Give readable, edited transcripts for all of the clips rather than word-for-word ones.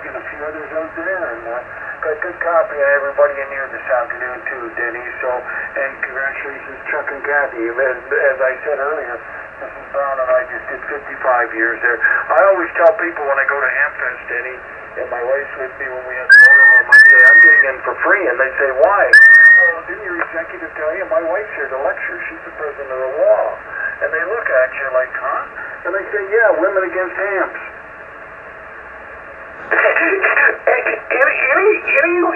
and a few others out there, and got good copy of everybody in here this afternoon too, Denny. So, and congratulations, Chuck and Kathy. As I said earlier, Mrs. Brown and I just did 55 years there. I always tell people when I go to Hamfest, Denny, and my wife's with me when we have the motorhome, I say, I'm getting in for free, and they say, why? Well, didn't your executive tell you? My wife's here to lecture. She's the president of the law. And they look at you like, huh? And they say, yeah, women against hams.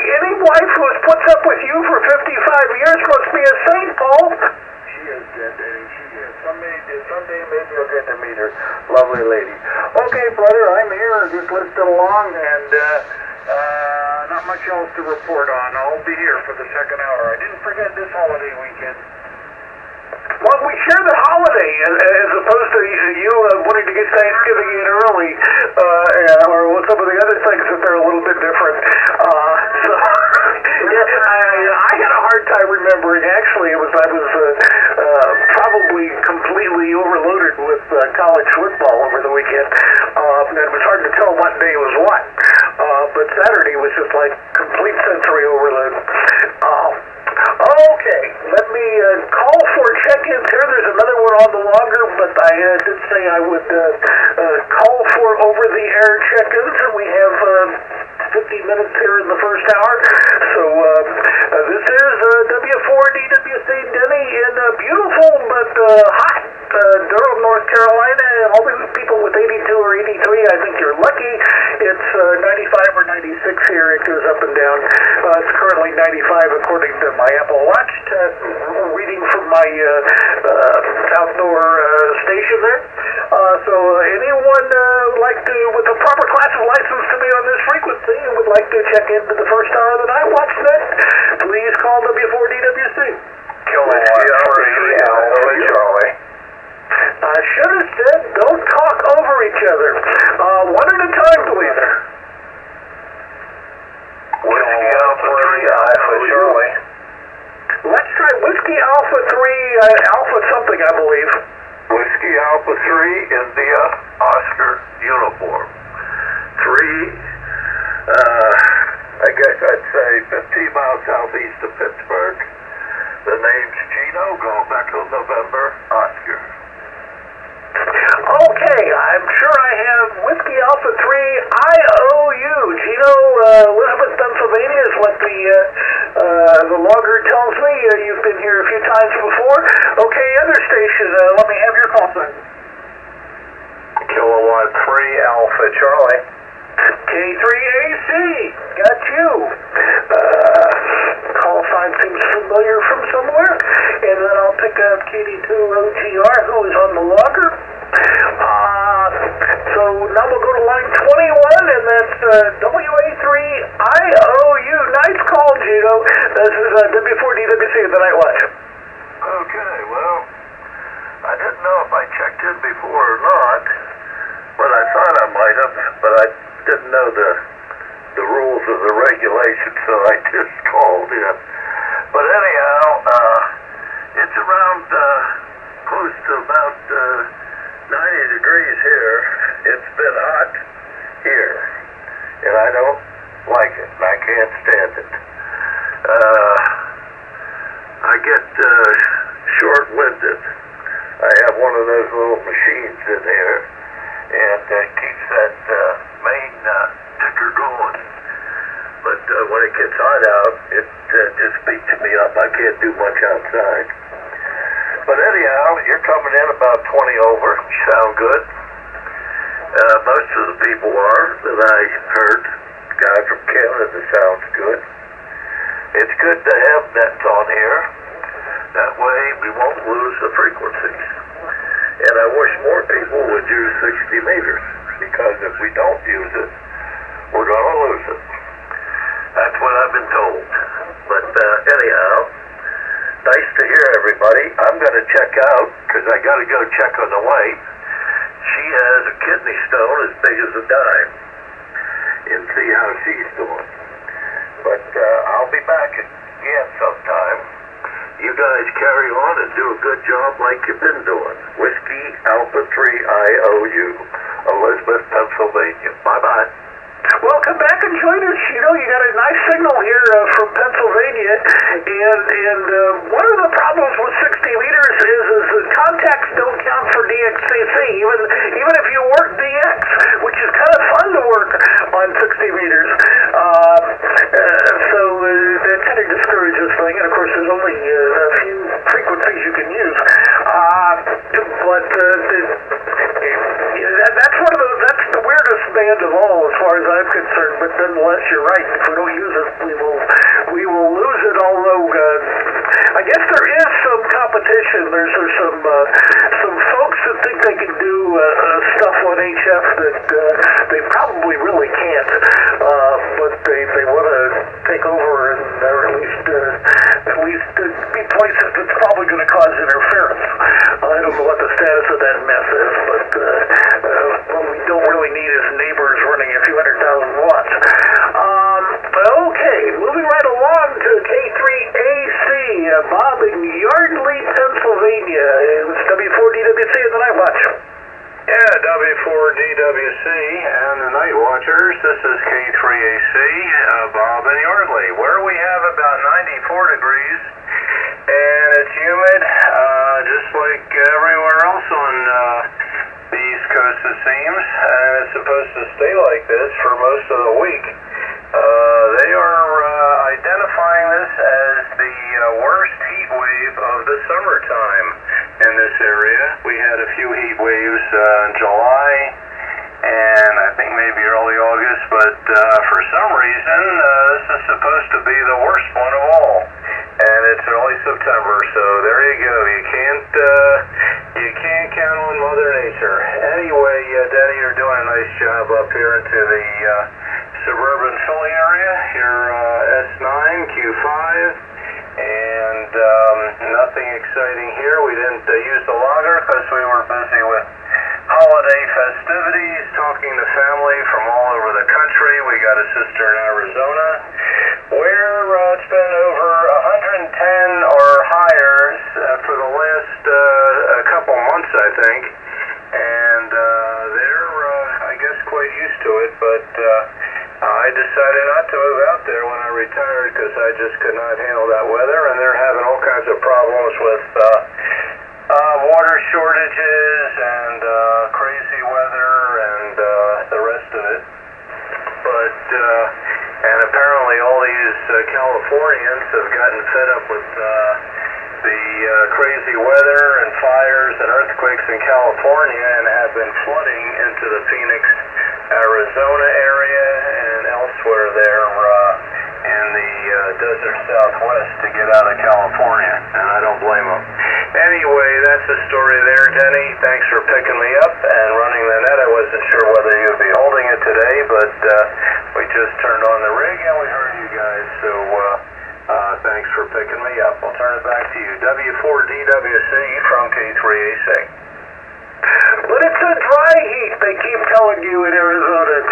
Any wife who has puts up with you for 55 years must be a saint, Paul. She is dead, Daddy. She is. Someday maybe you'll get to meet her. Lovely lady. Okay, brother, I'm here. Just listening along, and not much else to report on. I'll be here for the second hour. I didn't forget this holiday weekend. Well, we share the holiday as opposed to you wanting to get Thanksgiving in early, or some of the other things that they're a little bit different. So I had a hard time remembering. Actually, I was probably completely overloaded with college football over the weekend, and it was hard to tell what day was what. But Saturday was just like complete sensory overload. Okay, let me call for check-ins here. There's another one on the logger, but I did say I would call for over-the-air check-ins, and we have 50 minutes here in the first hour. So this is W4DWC Denny in beautiful but hot Durham, North Carolina. All these people with 82 or 83, I think you're lucky. It's 95 or 96 here. It goes up and down. It's currently 95 according to my Apple Watch, reading from my outdoor station there. So anyone like to, with a proper class of license to be on this frequency and would like to check into the first hour that I watch next, please call W4DWC. Charlie. I should have said, don't talk over each other. One at a time, please. Whiskey Alpha 3, Alpha Charlie. Let's try Whiskey Alpha 3, Alpha something, I believe. Whiskey Alpha 3, India, Oscar, uniform. 3, I guess I'd say 15 miles southeast of Pittsburgh. The name's Gino, going back to November, Oscar. Okay, I'm sure I have Whiskey Alpha 3 IOU. Gino, Elizabeth, Pennsylvania is what the logger tells me. You've been here a few times before. Okay, other station, let me have your call sign. Kilowatt 3, Alpha Charlie. K3AC, got you. Call sign seems familiar from somewhere. And then I'll pick up KD2OGR, who is on the logger. So now we'll go to line 21, and that's WA3IOU. Nice call, Gino. This is W4DWC of the Night Watch. Okay, well, I didn't know if I checked in before or not, but I thought I might have, but I didn't know the rules of the regulation, so I just called in. But anyhow, it's around close to about 90 degrees here. It's been hot here, and I don't like it, and I can't stand it. I get short-winded. I have one of those little machines in here, and it keeps that main ticker going. But when it gets hot out, it just beats me up. I can't do much outside. But anyhow, you're coming in about 20 over. You sound good. Most of the people are that I heard. The guy from Canada sounds good. It's good to have nets on here. That way we won't lose the frequencies. And I wish more people would use 60 meters, because if we don't use it, we're going to lose it. That's what I've been told. But anyhow, nice to hear everybody. I'm going to check out, because I got to go check on the wife. She has a kidney stone as big as a dime, and see how she's doing. But I'll be back again sometime. You guys carry on and do a good job like you've been doing. Whiskey Alpha 3 IOU, Elizabeth, Pennsylvania. Bye-bye. Welcome back. from Pennsylvania, and one of the problems with 60 meters is the contacts don't count for DXCC, even if you work DX, which is kind of fun to work on 60 meters. So that kind of discourages thing, and of course there's only a few frequencies you can use. That's the weirdest band of all, as far as I'm concerned. But nonetheless, you're right. If we don't use it, we will lose it. Although I guess there is some competition. There's some folks that think they can do stuff on HF that they probably really can't. But they want to take over and or at least be places that's probably going to cause interference. I don't know what the status of that mess is, but what we don't really need is neighbors running a few 100,000 watts. Okay, moving right along to K3AC, Bob in Yardley, Pennsylvania. It's W4DWC in the Night Watch. Yeah, W4DWC and the Night Watchers. This is K3AC, Bob in Yardley, where we have about 94 degrees, and it's humid, just like everywhere else on the East Coast, it seems, and it's supposed to stay like this for most of the week. They are identifying this as the worst heat wave of the summertime in this area. We had a few heat waves in July and I think maybe early August, but for some reason this is supposed to be the worst one of all. And it's early September, so there you go. You can't count on Mother Nature. Anyway, Denny, you're doing a nice job up here into the suburban Philly area. Here, S9, Q5, and nothing exciting here. We didn't use the logger because we were busy with holiday festivities, talking to family from all over the country. We got a sister in Arizona where it's been over 110 or higher for the last couple months, I think, and they're, I guess, quite used to it, but I decided not to move out there when I retired because I just could not handle that weather, and they're having all kinds of problems with water shortages and crazy weather and the rest of it. But and apparently all these Californians have gotten fed up with the crazy weather and fires and earthquakes in California and have been flooding into the Phoenix, Arizona area and elsewhere there in the desert Southwest to get out of California, and I don't blame them. Anyway, that's the story there, Denny. Thanks for picking me up and running the net. I wasn't sure whether you'd be holding it today, but we just turned on the rig and we heard you guys, so thanks for picking me up. I'll turn it back to you. W4DWC from K3AC. But it's a dry heat, they keep telling you in Arizona.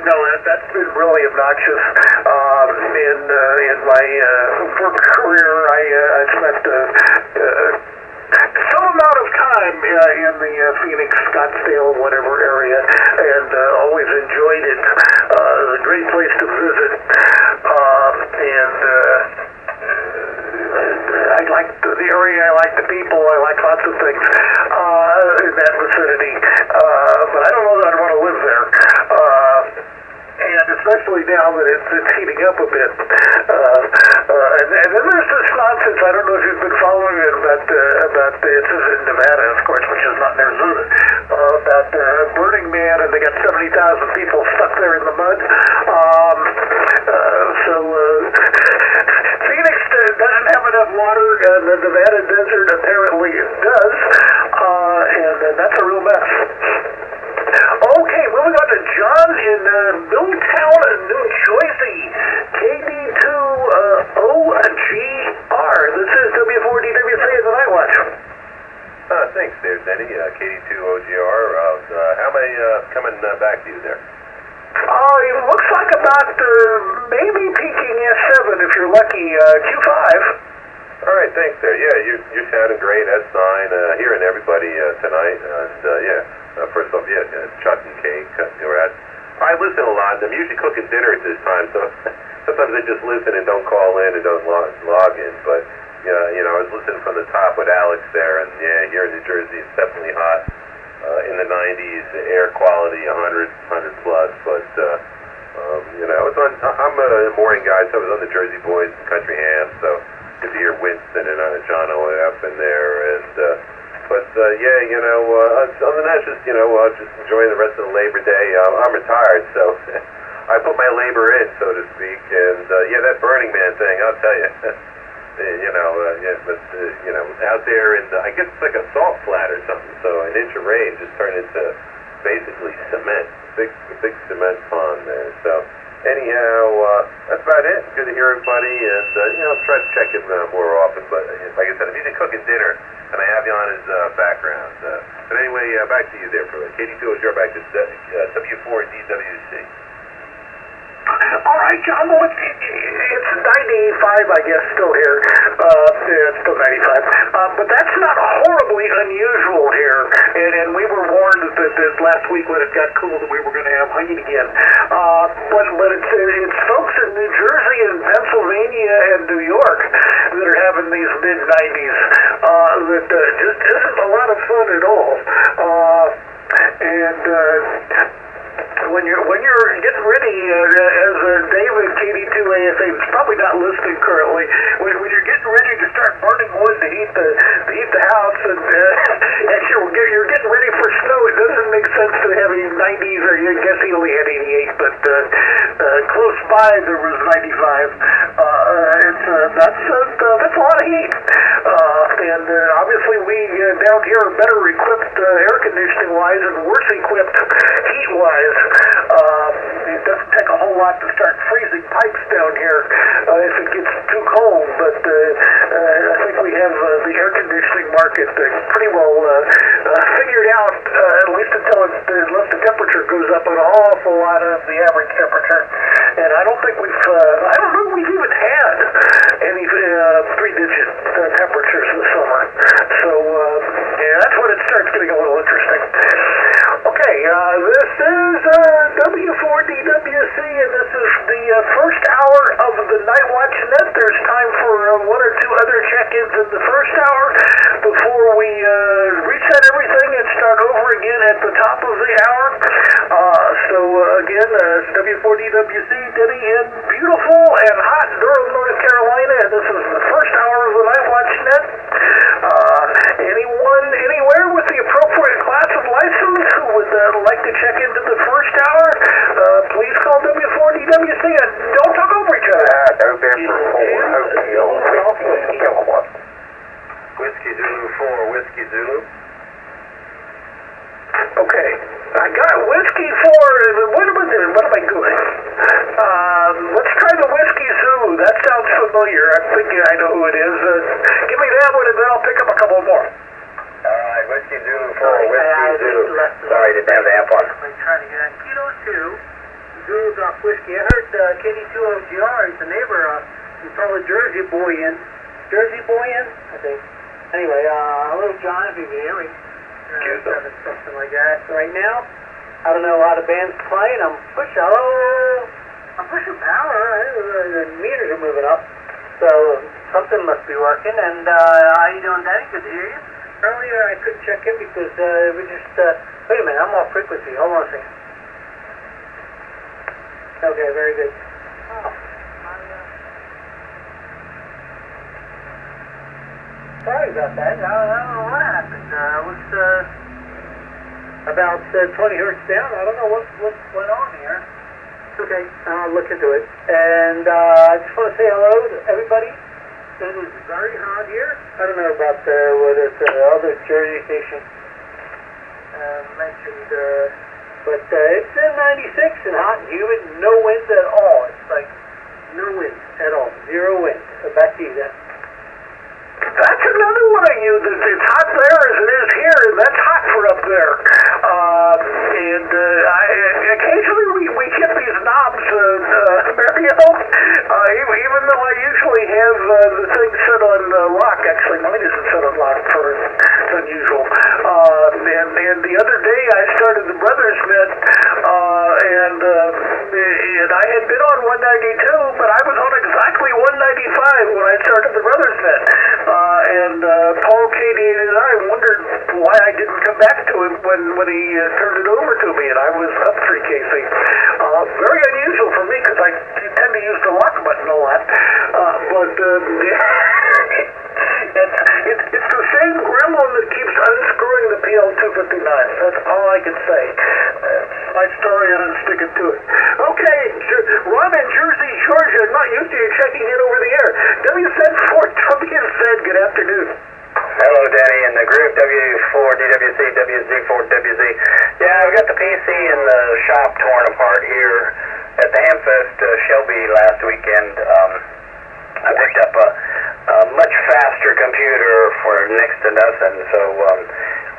No, that's been really obnoxious. In my work career, I spent some amount of time in the Phoenix, Scottsdale, whatever area, and always enjoyed it. It was a great place to visit. I like the area, I like the people, I like lots of things in that vicinity. But I don't know that I'd want to live there. And especially now that it's heating up a bit. And then there's this nonsense, I don't know if you've been following it, about this is in Nevada, of course, which is not in Arizona, about Burning Man, and they got 70,000 people stuck there in the mud. Phoenix doesn't have enough water, and the Nevada desert apparently does, and that's a real mess. Okay, moving on to John in Milltown, New Jersey, KD2OGR. This is W4DWC in the Night Watch. Thanks there, Denny. KD2OGR. How many coming back to you there? It looks like about maybe peaking S7 if you're lucky. Q5. All right, thanks there. Yeah, you're sounding great. S9, hearing everybody tonight. And first off, Chuck and Kate, we're at I listen a lot. I'm usually cooking dinner at this time, so sometimes I just listen and don't call in and don't log in. But yeah, I was listening from the top with Alex there, and yeah, here in New Jersey it's definitely hot. In the 90s, the air quality 100 plus. But I'm a morning guy, so I was on the Jersey Boys and Country Ham, so good to hear Winston and John up in there. And other than that, just enjoying the rest of the Labor Day. I'm retired, so I put my labor in, so to speak. And that Burning Man thing, I'll tell you. Out there in I guess it's like a salt flat or something, so an inch of rain just turned into basically cement, a big cement pond there. So anyhow, that's about it. Good to hear everybody, and I'll try to check in more often. But like I said, if he's cooking dinner, and I have you on his background. But anyway, back to you there for KD2OGR, back to W4DWC. All right, John, well, it's 95, I guess, still here. It's still 95. But that's not horribly unusual here. And we were warned that last week when it got cool that we were going to have rain again. But it's folks in New Jersey and Pennsylvania and New York that are having these mid-90s that just isn't a lot of fun at all. When you're getting ready, as David KD2AFA is probably not listening currently, when you're getting ready to start burning wood to heat the house, and you're getting ready for snow, it doesn't make sense to have any 90s, or I guess he only had 88, but close by there was 95. That's a lot of heat. And obviously we down here are better equipped air conditioning wise and worse equipped heat wise. It doesn't take a whole lot to start freezing pipes down here if it gets too cold, but I think we have the air conditioning market pretty well figured out, at least unless the temperature goes up an awful lot of the average temperature. And I don't think I don't know we've even had any three-digit temperatures this summer. So, that's when it starts getting a little interesting. Okay, this is W4DWC, and this is the first hour of the Night Watch Net. There's time for one or two other check-ins in the first hour before we reset everything and start over again at the top of the hour. Again, it's W4DWC, Denny in beautiful and hot Durham, North Carolina, and this is the first hour of the Night Watch Net. Anyone, anywhere with the appropriate class of license who would like to check into the first hour, please call W4DWC and don't talk over each other. Whiskey Zulu 4, Whiskey Zulu. Okay, I got Whiskey 4, what am I doing? What am I doing? Let's try the Whiskey Zulu. That sounds familiar. I'm thinking I know who it is. Give me that one and then I'll pick up a couple more. Alright, Whiskey Zulu 4, Whiskey Zulu. Sorry, didn't have the app on. I'm trying to get on Kilo 2, Zulu's off Whiskey. I heard KD2OGR is the neighbor from Solid Jersey Boy in. I think. Anyway, hello John, if you can hear me. Something like that. So right now, I don't know how the band's playing. I'm pushing power. The meters are moving up. So something must be working. And how you doing, Danny? Good to hear you. Earlier I couldn't check in because we just, wait a minute, I'm off frequency. Hold on a second. Okay, very good. Oh, sorry about that. I don't know what happened. It was about 20 hertz down. I don't know what went on here. It's okay. I'll look into it. And I just want to say hello to everybody. It is very hot here. I don't know about whether it's other Jersey station mentioned, but it's 96 and hot and humid. No wind at all. It's like no wind at all. Zero wind. So back to you then. That's another one of you. It's hot there as it is here, and that's hot for up there. Occasionally we hit these knobs, Mario. Even though I usually have the thing set on lock. Actually, mine isn't set on lock. It's unusual. And the other day I started the Brothers Net, and I had been on 192, but I was on exactly 195 when I started the Brothers Net. And Paul, Katie, and I wondered why I didn't come back to him when he turned it over to me, and I was up 3 KC. Very unusual for me because I tend to use the lock button a lot. It's the same gremlin that keeps unscrewing the PL259. That's all I can say. My story, and I'm sticking to it. Okay, Ron in Jersey, Georgia, not used to you checking in over the air. WZ4WZ, good afternoon. Hello, Danny, and the group W4DWC, WZ4WZ. Yeah, I've got the PC in the shop torn apart here at the Hamfest Shelby last weekend. I picked up a much faster computer for next to nothing, so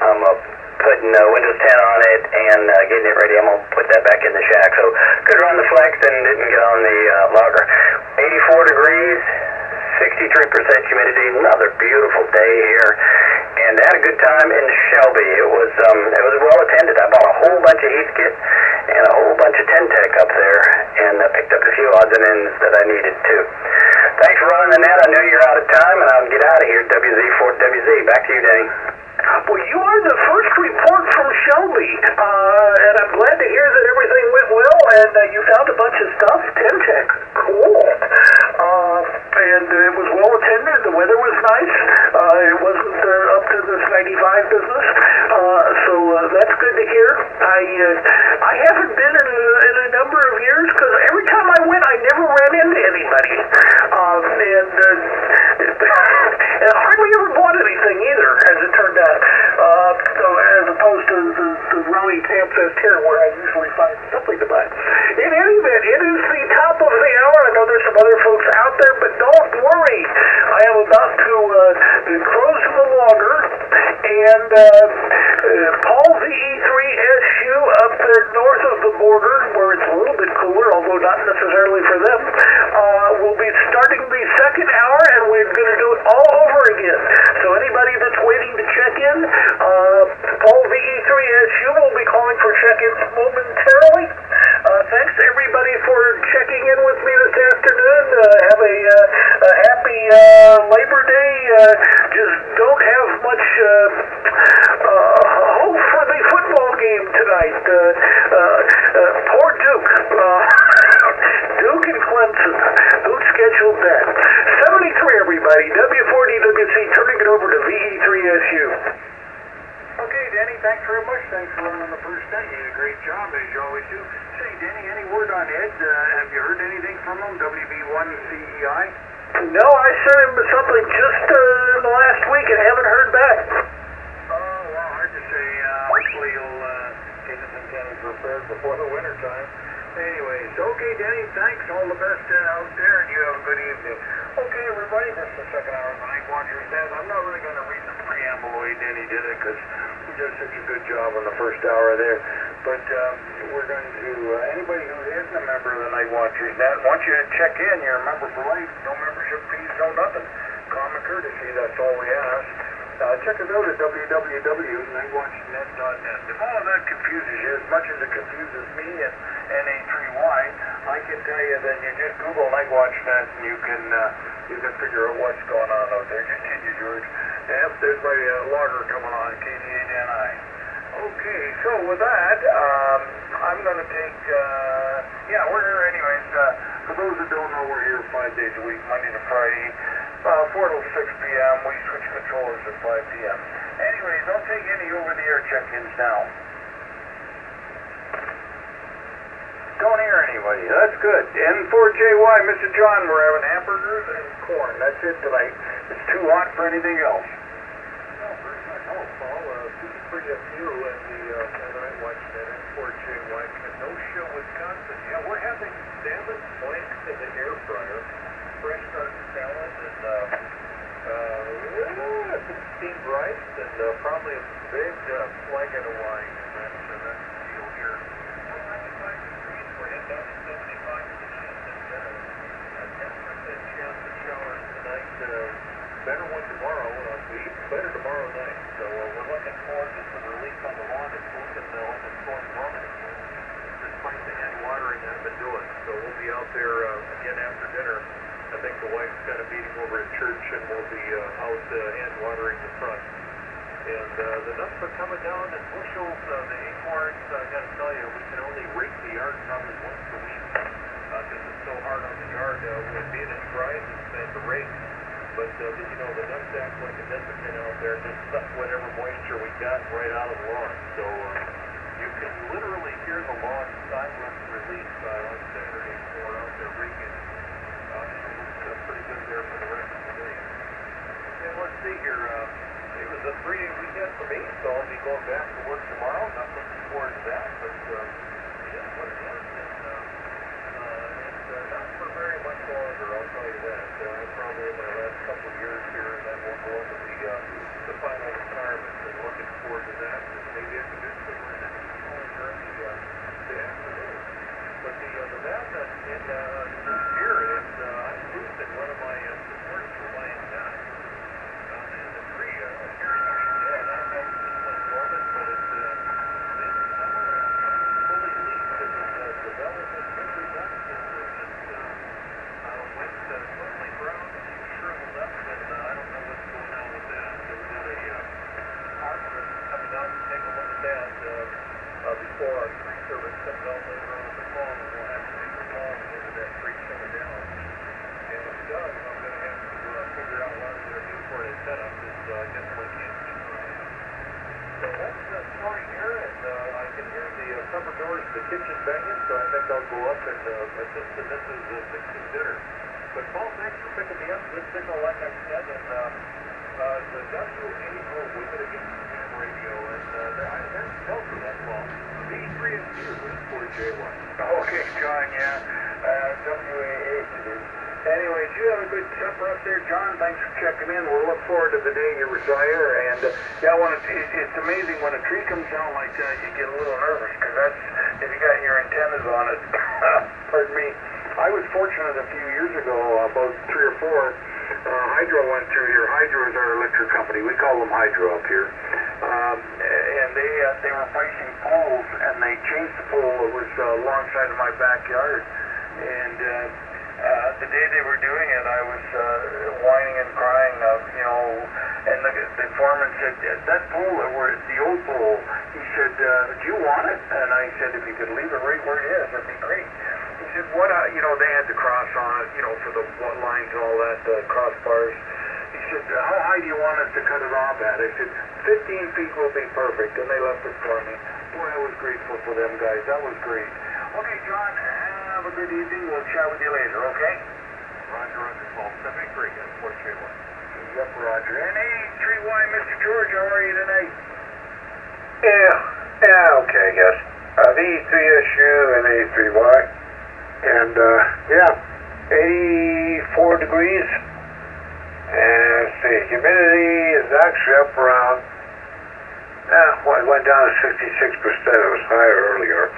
I'm putting Windows 10 on it and getting it ready. I'm going to put that back in the shack. So could run the Flex and didn't get on the logger. 84 degrees. 63% humidity, another beautiful day here, and had a good time in Shelby. It was well attended. I bought a whole bunch of Heathkit and a whole bunch of Ten-Tech up there, and picked up a few odds and ends that I needed too. Thanks for running the net. I know you're out of time, and I'll get out of here. WZ4WZ. Back to you, Danny. Well, you are the first report from Shelby, and I'm glad to hear that everything went well, and you found a bunch of stuff. Ten-Tech, cool. And it was well attended. The weather was nice. It wasn't up to this 95 business, so that's good to hear. I haven't been in a number of years because every time I went, I never ran into anybody, and I hardly ever bought anything either, as it turned out. So as opposed to the Raleigh Hamfest here, where I usually find something to buy. In any event, it is the top of the hour. I know there's some other folks out there, but don't worry. I am about to close the logger, and Paul VE3SU up there north of the border, where it's a little bit cooler, although not necessarily for them, will be starting the second hour, and we're going to do it all over again. So anybody that's waiting to check in, Paul VE3SU will be calling for check-ins momentarily. Thanks everybody for checking in with me this afternoon. Have a happy Labor Day. Just don't have much hope for the football game tonight. Poor Duke. Duke and Clemson. Who scheduled that? 73, everybody. W4DWC turning it over to VE3SU. Okay, Danny, thanks very much. Thanks for running the first day. You did a great job, as you always do. Say, Danny, any word on Ed? Have you heard anything from him, WB1CEI? No, I sent him something just in the last week and haven't heard back. Oh, well, hard to say. Hopefully he'll get us some cannons repaired before the winter time. Anyways, okay, Danny, thanks. All the best out there, and you have a good evening. Okay, everybody, this is the second hour of the Night Watchers Net. I'm not really going to read the preamble the way Danny did it, because he did such a good job on the first hour there. But we're going to, anybody who isn't a member of the Night Watchers Net, once you check in, you're a member for life. No membership fees, no nothing. Common courtesy, that's all we ask. Check us out at www.nightwatchnet.net. If all of that confuses you, as much as it confuses me and NA3Y, I can tell you that you just Google NightWatchNet and you can figure out what's going on out there. Just hit you, George. Yep, there's my logger coming on, KD8NI. Okay, so with that, I'm going to take, we're here anyways. For those that don't know, we're here 5 days a week, Monday to Friday. 4 till 6 p.m. We switch controllers at 5 p.m. Anyways, I'll take any over-the-air check-ins now. Don't hear anybody. That's good. N4JY, Mr. John, we're having hamburgers and corn. That's it tonight. It's too hot for anything else. No, very much. Oh, Paul, pretty up you and the Night Watch at N4JY, Kenosha, Wisconsin. Yeah, we're having salmon flanks in the air fryer. Fresh start salad and steamed rice and probably a big flagon of wine. And that's the deal here. 95 degrees, we're heading down to 75% and a 10% chance of showers tonight. Better one tomorrow. Better tomorrow night. So we're looking forward to some relief on the lawn. there again after dinner. I think the wife's got a meeting over at church, and we'll be out hand watering the front. And the nuts are coming down in bushels. The acorns, I got to tell you, we can only rake the yard probably once a week because it's so hard on the yard. When being as dry as it's been to rake. But, you know, the nuts act like a desiccant out there, just suck whatever moisture we got right out of the lawn. So you can literally hear the lawn silence release on Saturday when we're out there raking. It looks pretty good there for the rest of the day. And let's see here. It was a 3-day weekend for me, so I'll be going back to work tomorrow. Not looking forward to that, but it is what it is. And not for very much longer, I'll tell you that. Probably in my last couple of years here, and then we'll go into the final retirement, and looking forward to that. And maybe I can do some only during the afternoon. But the madness in this year is I'm boosting one of my supports for my dad. In the tree, a cherry tree dead. I don't know if this one's dormant, but it's in summer and fully leafed, and the development of reduction just went totally brown and shriveled up, and I don't know what's going on with that. So we got a arborist coming out to take a look at that before our tree service comes out later on in the fall, and we'll have to take the fall into that tree coming down. And if it does, I'm going to have to figure out what I'm going to do for a setup. I definitely can't keep an eye on. So that's the story here, and I can hear the cupboard doors of the kitchen banging, so I think I'll go up and assist the missus fixing dinner. But Paul, thanks for picking me up. Good signal, like I said, and the WAO with it against Ham Radio, and I haven't told you that long. B3SU is 4J1. Okay, John, yeah. WAH it is. Anyways, you have a good supper up there, John. Thanks for checking in. We'll look forward to the day you retire. And yeah, it's amazing when a tree comes down like that, you get a little nervous because that's if you got your antennas on it. Pardon me. I was fortunate a few years ago, about 3 or 4. Hydro went through here. Hydro is our electric company. We call them Hydro up here. And they were placing poles, and they changed the pole that was alongside of my backyard. And the day they were doing it, I was whining and crying, and the foreman said, that pole, the old pole, he said, do you want it? And I said, if you could leave it right where it is, that'd be great. He said, they had the cross on it, for the lines and all that, crossbars. He said, how high do you want us to cut it off at? I said, 15 feet will be perfect, and they left it for me. Boy, I was grateful for them guys. That was great. Okay, John, have a good evening. We'll chat with you later, okay? Roger, Paul. 73 at 4J1. Yep, Roger. And hey, 3Y, Mr. George, how are you tonight? Yeah, okay, I guess. V3SU and A3Y. And, 84 degrees. And let's see, humidity is actually up around, it went down to 66%. It was higher earlier.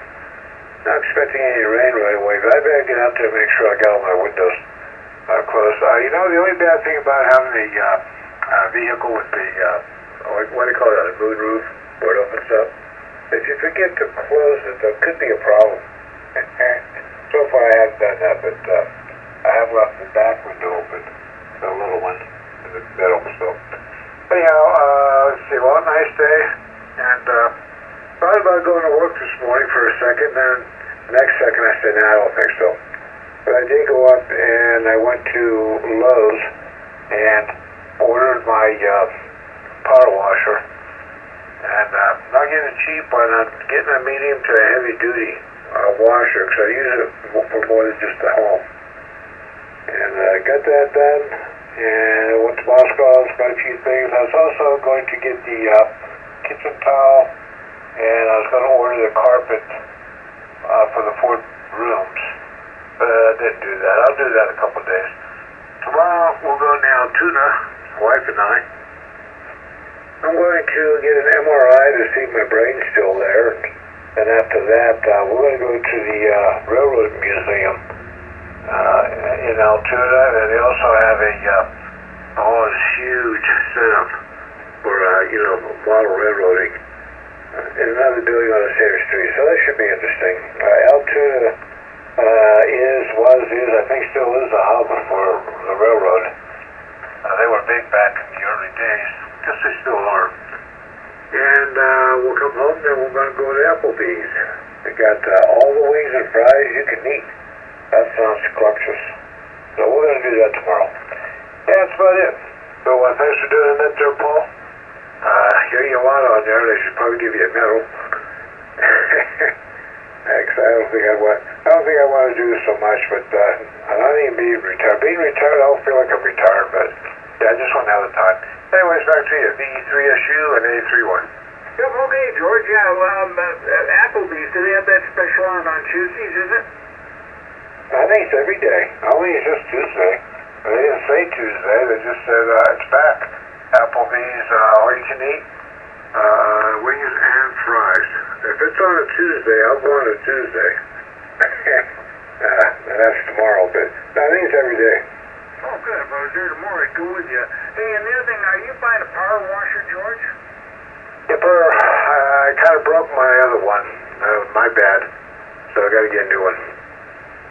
Not expecting any rain right away, but I better get out there and make sure I got all my windows closed. The only bad thing about having a vehicle with the, what do you call that, a moon roof, where it opens up? If you forget to close it, that could be a problem. So far I haven't done that, but I have left the back window open, the little one, in the middle, so. Anyhow, let's see, well, nice day, and thought about going to work this morning for a second, then the next second I said, I don't think so. But I did go up and I went to Lowe's and ordered my power washer. And not getting it cheap, but I'm getting a medium to a heavy duty washer because I use it for more than just the home. And I got that done, and I went to Moscow's, got a few things. I was also going to get the kitchen towel, and I was going to order the carpet for the 4 rooms. But I didn't do that. I'll do that in a couple of days. Tomorrow we'll go to Altoona, my wife and I. I'm going to get an MRI to see if my brain's still there. And after that, we're going to go to the Railroad Museum in Altoona. And they also have this huge setup for, model railroading in another building on the same street. So that should be interesting. Altoona was we'll come home, then we're going to go to Applebee's. They got all the wings and fries you can eat. That sounds scrumptious. So we're going to do that tomorrow. Yeah, that's about it. So thanks for doing that there, Paul. Here you want on there. They should probably give you a medal. Actually, I don't think I want to do this so much, but I'm not even being retired. Being retired, I don't feel like I'm retired, but yeah, I just want to have the time. Anyways, back to you. VE3SU and A31. Yep, okay, George. Yeah, Applebee's, do they have that special on Tuesdays, is it? I think it's every day. I don't think it's just Tuesday. They didn't say Tuesday. They just said it's back. Applebee's, all you can eat, wings and fries. If it's on a Tuesday, I'll go on a Tuesday. And that's tomorrow, but I think it's every day. Oh, good. If I was there tomorrow, I'd go with you. Hey, and the other thing, are you buying a power washer, George? Yipper, I kind of broke my other one. My bad. So I got to get a new one.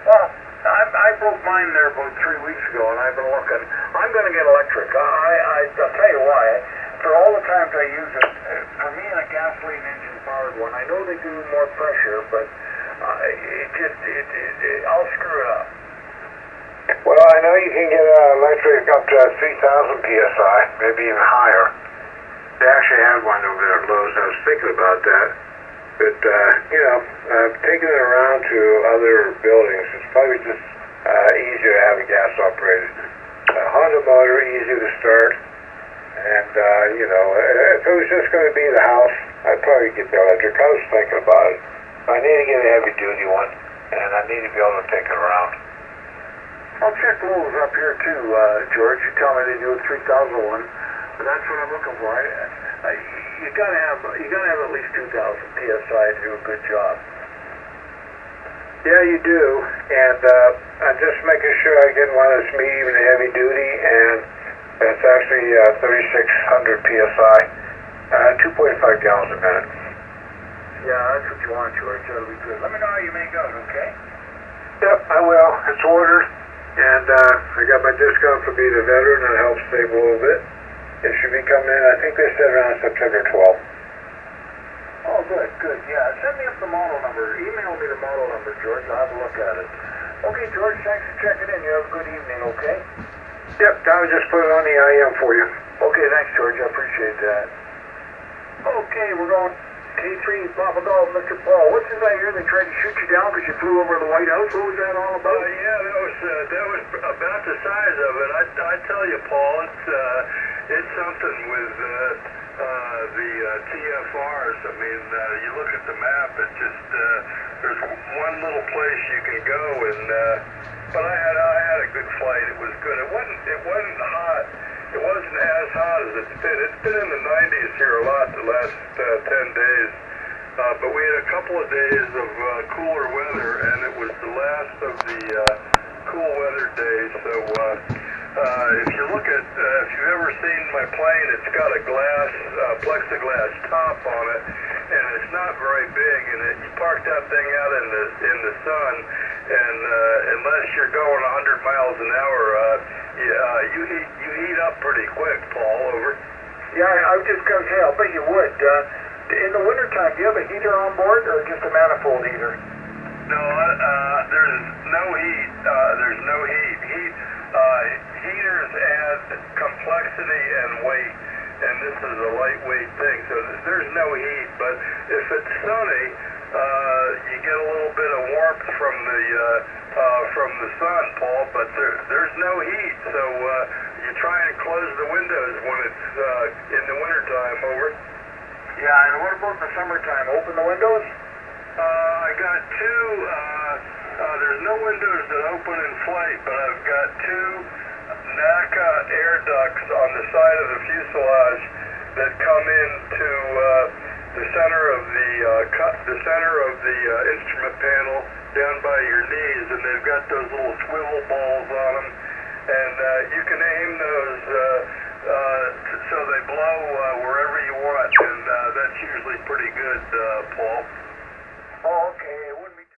Well, I broke mine there about 3 weeks ago, and I've been looking. I'm going to get electric. I'll tell you why. For all the times I use it, for me, a gasoline engine-powered one, I know they do more pressure, but I'll screw it up. Well, I know you can get electric up to 3,000 psi, maybe even higher. They actually had one over there at Lowe's. I was thinking about that. But, taking it around to other buildings, it's probably just easier to have a gas-operated. Honda motor, easy to start. And, if it was just going to be the house, I'd probably get the electric. I was thinking about it. I need to get a heavy-duty one, and I need to be able to take it around. I'll check Lowe's up here, too, George. You tell me they do a 3,000 one. But that's what I'm looking for. You gotta have at least 2,000 psi to do a good job. Yeah, you do. And I'm just making sure I get one that's medium and heavy duty, and it's actually 3,600 psi, 2.5 gallons a minute. Yeah, that's what you want, George. That'll be good. Let me know how you make out, okay? Yep, I will. It's ordered, and I got my discount for being a veteran. That helps save a little bit. It should be coming in, I think they said around September 12th. Oh, good, good. Yeah, send me up the model number. Email me the model number, George. I'll have a look at it. Okay, George, thanks for checking in. You have a good evening, okay? Yep, I was just put it on the IM for you. Okay, thanks, George. I appreciate that. Okay, we're going K3, Papa Golf, Mr. Paul. What's this I hear? They tried to shoot you down because you flew over the White House? What was that all about? Yeah, that was about the size of it. I tell you, Paul, it's something with the TFRs. I mean, you look at the map, it's just there's one little place you can go, and but I had a good flight. It was good. It wasn't hot. It wasn't as hot as it's been. It's been in the 90s here a lot the last 10 days. But we had a couple of days of cooler weather, and it was the last of the cool weather days. So if you look at, if you've ever seen my plane, it's got a plexiglass top on it, and it's not very big. And you park that thing out in the sun, and unless you're going 100 miles an hour, you heat up pretty quick, Paul. Over. Yeah, I was just going to say, I'll bet you would. In the wintertime, do you have a heater on board or just a manifold heater? No, there's no heat. There's no heat. Heaters add complexity and weight, and this is a lightweight thing, so there's no heat. But if it's sunny, you get a little bit of warmth from the sun, Paul. But there's no heat, so you try and close the windows when it's in the wintertime. Over. Yeah, and what about the summertime? Open the windows? I got two. There's no windows that open in flight, but I've got two NACA air ducts on the side of the fuselage that come into the center of the instrument panel down by your knees, and they've got those little swivel balls on them, and you can aim those so they blow wherever you want, and that's usually pretty good, Paul. Oh, okay.